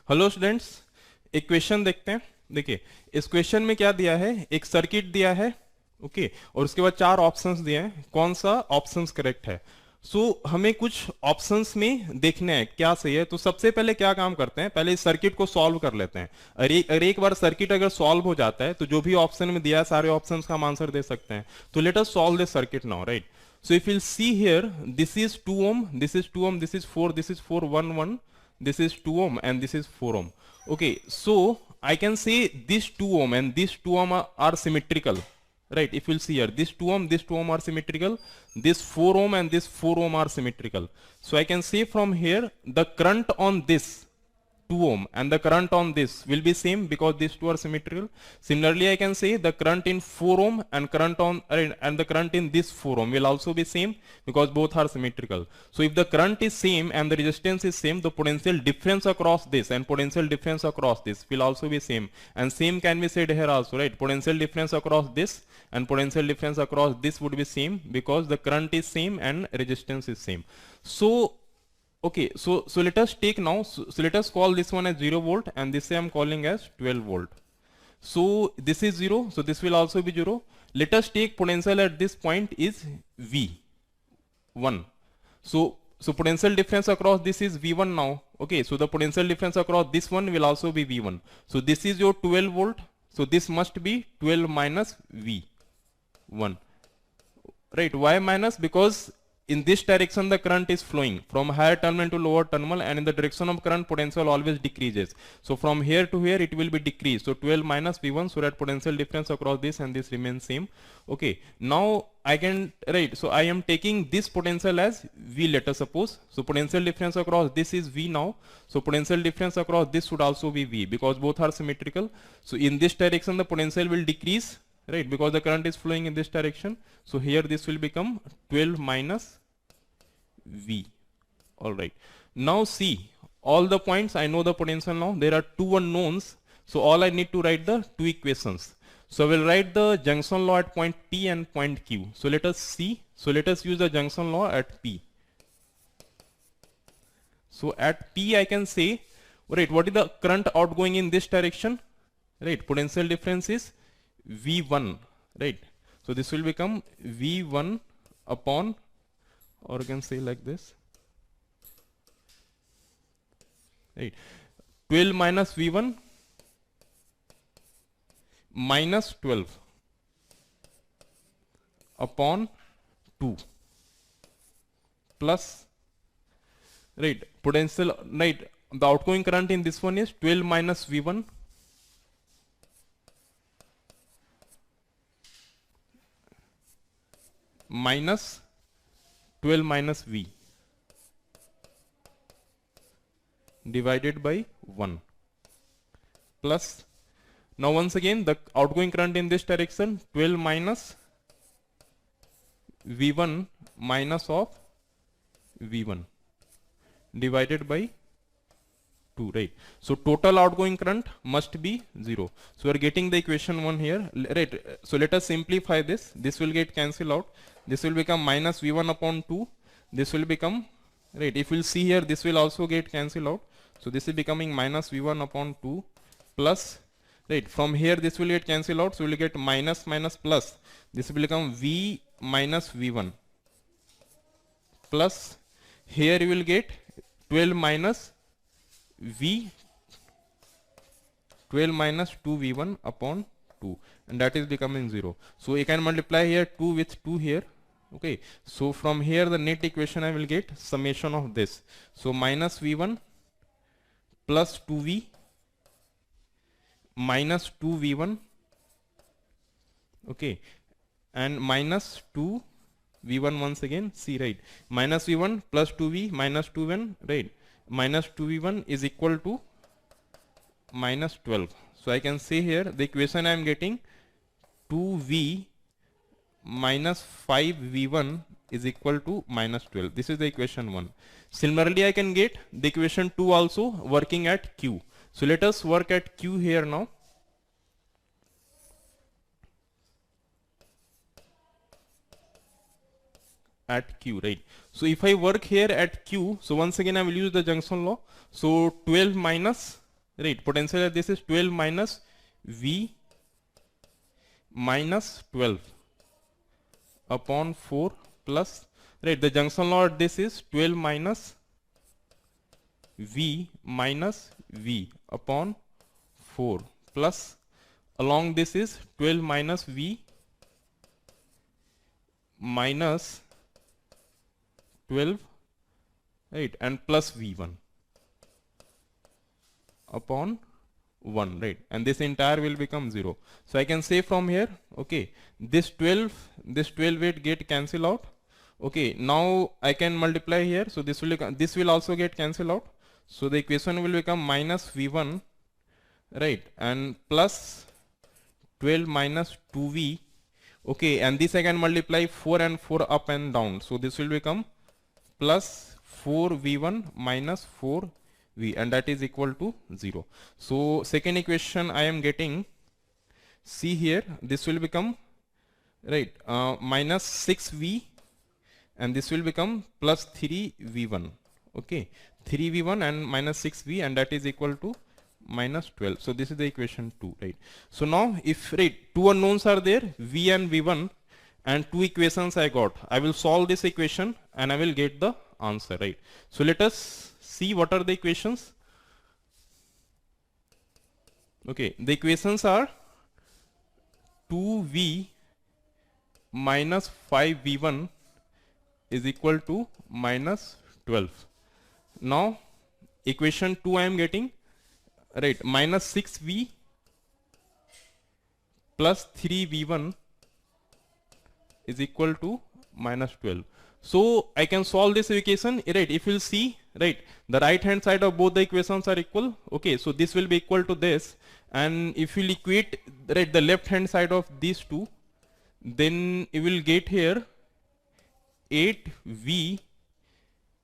Hello students, एक question देखते हैं। देखिए, इस क्वेश्चन में क्या दिया है, एक सर्किट दिया है। ओके, और उसके बाद चार ऑप्शंस दिए हैं, कौन सा ऑप्शंस करेक्ट है। हमें कुछ ऑप्शंस में देखने हैं क्या सही है। तो सबसे पहले क्या काम करते हैं, पहले इस सर्किट को सॉल्व कर लेते हैं। अगर एक बार सर्किट अगर सॉल्व हो जाता है तो जो भी ऑप्शन में दिया है सारे ऑप्शंस का हम आंसर दे सकते हैं। तो let us solve this circuit now, right. So if you'll see here, this is 2 ohm, this is 2 ohm, this is 4, this is 4, 1, 1, this is 2 ohm and this is 4 ohm. Okay, so I can say this 2 ohm and this 2 ohm are symmetrical, right? If you'll see here, this 2 ohm are symmetrical, this 4 ohm and this 4 ohm are symmetrical. So I can say from here the current on this 2 ohm and the current on this will be same because these two are symmetrical. Similarly, I can say the current in 4 ohm and current on and the current in this 4 ohm will also be same because both are symmetrical. So if the current is same and the resistance is same, the potential difference across this and potential difference across this will also be same. And same can be said here also, right? Potential difference across this and potential difference across this would be same because the current is same and resistance is same. So okay, so let us take now, so let us call this one as 0 volt and this I am calling as 12 volt. So this is 0, so this will also be 0. Let us take potential at this point is V, 1. So potential difference across this is V1 now. Okay, so the potential difference across this one will also be V1. So this is your 12 volt, so this must be 12 minus V1. Right, why minus? Because in this direction the current is flowing from higher terminal to lower terminal, and in the direction of current potential always decreases. So from here to here it will be decreased. So 12 minus V1, so that potential difference across this and this remains same. Okay, now I can write, so I am taking this potential as V, let us suppose. So potential difference across this is V now. So potential difference across this should also be V because both are symmetrical. So in this direction the potential will decrease, right, because the current is flowing in this direction. So here this will become 12 minus V. All right, now see all the points, I know the potential now. There are two unknowns, so all I need to write the two equations. So we'll write the junction law at point P and point Q. So let us see, so let us use the junction law at P. So at P I can say, right, what is the current outgoing in this direction, right? Potential difference is V1, right? So this will become V1 upon, or you can say like this, right? 12 minus V1 minus 12 upon 2 plus, right, potential, right, the outgoing current in this one is 12 minus V1 minus 12 minus V divided by 1 plus, now once again the outgoing current in this direction 12 minus V1 minus of V1 divided by 2, right? So total outgoing current must be 0. So we are getting the equation 1 here, right? So let us simplify this. This will get cancelled out. This will become minus V1 upon 2. This will become, right, if you will see here, this will also get cancelled out. So this is becoming minus V1 upon 2 plus, right, from here this will get cancelled out. So we will get minus minus plus. This will become V minus V1 plus, here you will get 12 minus V, 12 minus 2V1 upon 2, and that is becoming 0. So you can multiply here 2 with 2 here. Okay, so from here the net equation I will get summation of this. So minus V1 plus 2V minus 2V1, okay, and minus 2V1 once again, see, right, minus V1 plus 2V minus 2V1, right, minus 2V1 is equal to minus 12. So I can say here the equation I am getting 2V minus 5V1 is equal to minus 12. This is the equation 1. Similarly, I can get the equation 2 also working at Q. So let us work at Q here now. at Q, right? So if I work here at Q, so once again I will use the junction law. So 12 minus, right, potential at this is 12 minus V minus 12 upon 4 plus, right, the junction law at this is 12 minus V minus V upon 4 plus along this is 12 minus V minus 12, right, and plus V1 upon 1, right, and this entire will become 0. So I can say from here, okay, this 12 will get cancel out. Okay, now I can multiply here, so this will also get cancel out. So the equation will become minus V1, right, and plus 12 minus 2V. Okay, and this I can multiply 4 and 4 up and down. So this will become plus 4V1 minus 4V, and that is equal to 0. So second equation I am getting, see here, this will become, right, minus 6V, and this will become plus 3V1. Okay, 3V1 and minus 6V, and that is equal to minus 12. So this is the equation 2, right? So now if, right, two unknowns are there, V and V1, and two equations I got, I will solve this equation and I will get the answer, right? So let us see what are the equations. Okay, the equations are 2V minus 5V1 is equal to minus 12. Now equation 2 I am getting, right, minus 6V plus 3V1 is equal to minus 12. So I can solve this equation, right? If you'll see, right, the right hand side of both the equations are equal. Okay, so this will be equal to this, and if you'll equate, right, the left hand side of these two, then you will get here 8V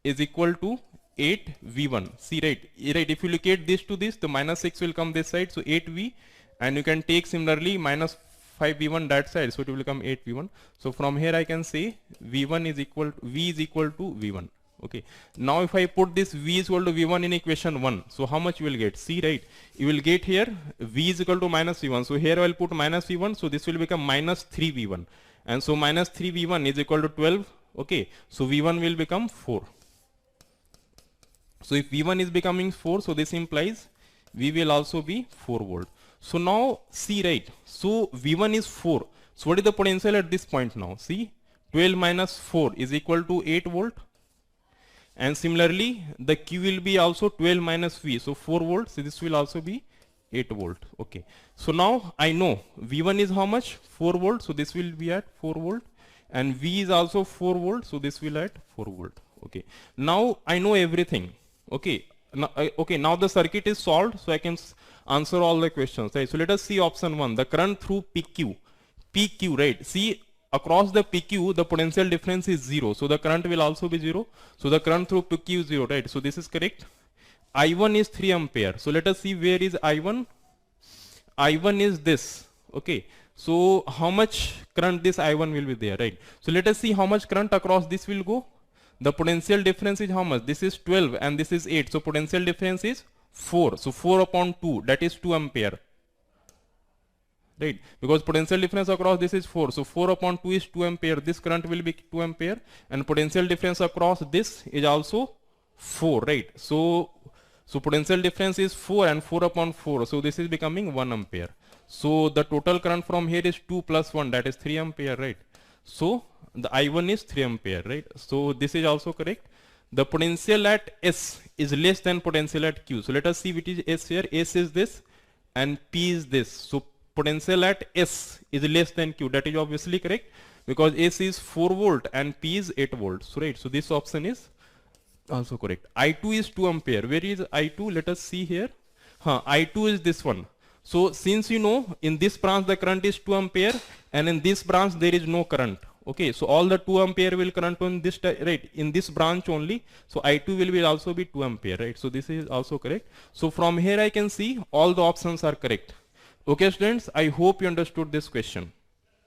is equal to 8V1. See, right, if you look at this to this, the minus 6 will come this side, so 8V, and you can take similarly minus 5V1 that side, so it will become 8V1. So from here I can say V1 is equal to, V is equal to V1. Okay, now if I put this V is equal to V1 in equation 1, so how much you will get? See, right, you will get here V is equal to minus V1, so here I will put minus V1, so this will become minus 3V1, and so minus 3V1 is equal to 12. Okay, so V1 will become 4. So if V1 is becoming 4, so this implies V will also be 4 volt. So now see, right, so V1 is 4. So what is the potential at this point now? See, 12 minus 4 is equal to 8 volt. And similarly, the Q will be also 12 minus V. So 4 volts, so this will also be 8 volt. Okay. So now I know V1 is how much? 4 volt. So this will be at 4 volt. And V is also 4 volt. So this will at 4 volt. Okay. Now I know everything. Okay. Now the circuit is solved, so I can answer all the questions, right? So let us see option 1, the current through PQ, right? See, across the PQ, the potential difference is 0, so the current will also be 0. So the current through PQ is 0, right? So this is correct. I1 is 3 ampere. So let us see where is I1. I1 is this. Okay. So how much current this I1 will be there, right? So let us see how much current across this will go. The potential difference is how much? This is 12 and this is 8. So potential difference is 4. So 4 upon 2, that is 2 ampere. Right? Because potential difference across this is 4. So 4 upon 2 is 2 ampere. This current will be 2 ampere. And potential difference across this is also 4. Right? So potential difference is 4 and 4 upon 4. So this is becoming 1 ampere. So the total current from here is 2 plus 1, that is 3 ampere. Right? So the I1 is 3 ampere, right? So this is also correct. The potential at S is less than potential at Q. So let us see which is S here. S is this and P is this. So potential at S is less than Q. That is obviously correct because S is 4 volt and P is 8 volts. So, right. So this option is also correct. I2 is 2 ampere. Where is I2? Let us see here. I2 is this one. So since you know in this branch the current is 2 ampere and in this branch there is no current. Okay, so all the 2 ampere will current on this, right, in this branch only. So I2 will also be 2 ampere, right? So this is also correct. So from here I can see all the options are correct. Okay students, I hope you understood this question.